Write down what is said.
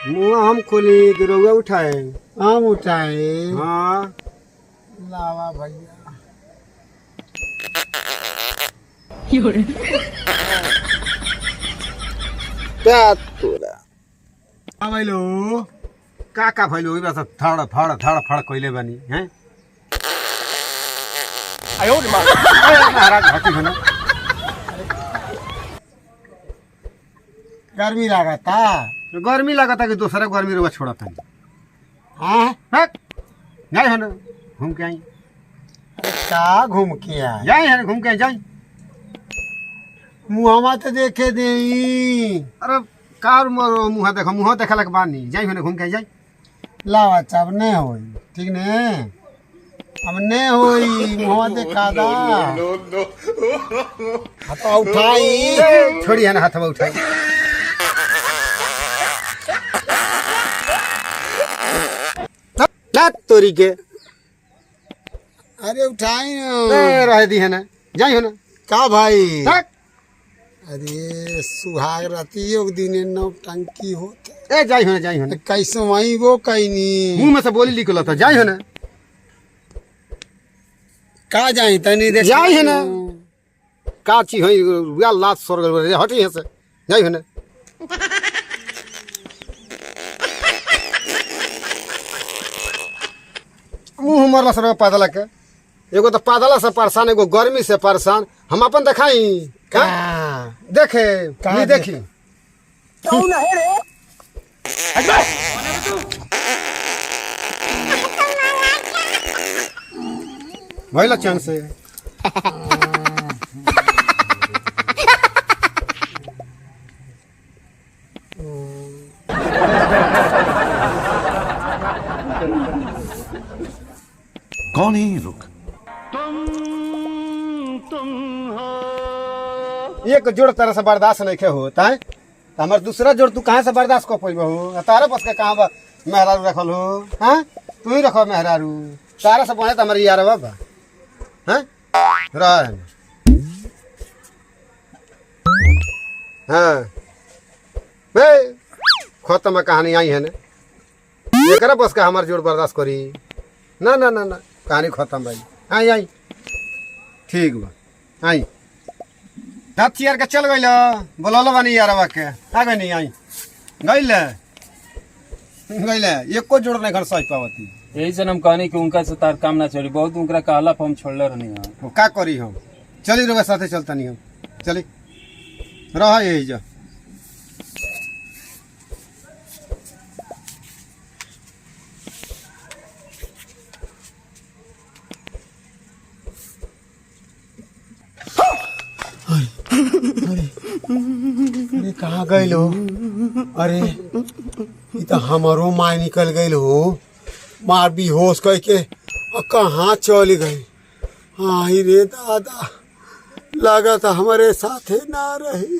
मुँह हम खोली कि रउआ उठाए? हम उठाए। हाँ लावा भैया। क्या तोरा का भइलो? का भइलो? ई बस थड़ थड़ थड़ फड़ कइले बानी हैं। आयो रे महाराज घटी हो ना। गर्मी लागता। गर्मी लागता कि दूसरा गर्मी रुआ छोड़ता नहीं। हाँ जाए है ना घूम के आई। का घूम के आए? जाए है ना घूम के आई जाए। मुहमा तो देखे दे। अरे कार मुँह देखो मुँह देखा के बानी जाए है ना घूम के आई जाए। लावा चाब नहीं होई ठीक ने। अब नहीं होई मुहमा देखा दा। हाथ उठाई। छोड़ी है ना हाथ में उठाई। ना तोरी के अरे उठाई रह दी है ना जाई हो ना। का भाई? हट। अरे सुहाग राती योग दिने नौटंकी होता। ए जाई हो ना जाई हो ना। कैसे वही वो कैनी मुंह में से बोली निकला था जाई हो ना। का जाई तनी दे जाई है ना। का ची होई या लात सोर गल हटी है से जाई हो ना। मुंह मरला सर पैदल के। एगो तो पैदल से परेशान एगो गर्मी से परेशान। हम अपन देखाई का देखे नहीं देखी कौन है रे? भइला चांस से कौन है ये लोग? एक जोड़ तरह से बर्दाश्त नहीं के होता है। हमार दूसरा जोड़ तू कहाँ से बर्दाश्त कर पैबो हो? तारा बस के कहाँ मेहरारू रखल हो? हाँ तू ही रखो मेहरारू। तारा से पढ़े तो हमारे यार बाबा हाँ रह हाँ बे खत्म कहानी आई है ना। एकरा बस का हमार जोड़ बर्दाश्त करी ना ना ना ना कहानी खत्म भाई। आई आई ठीक बा आई दाँत चियर के चल गई बोलल बानी यार के आ गई नहीं आई गई एको जोड़ नहीं घर सही पावती। यही से हम कहनी कि उनका से तार काम ना चली। बहुत उनका कहला हम छोड़ले रहनी है। वो का करी हम चली रोगे साथे चलता नहीं हम चली रह यही जा। अरे कहाँ गई हो? अरे ये तो हमारो माय निकल गई हो। मार भी होश कह के कहाँ चल गई? हाँ ही रे दादा लगा था हमारे साथे ना रही।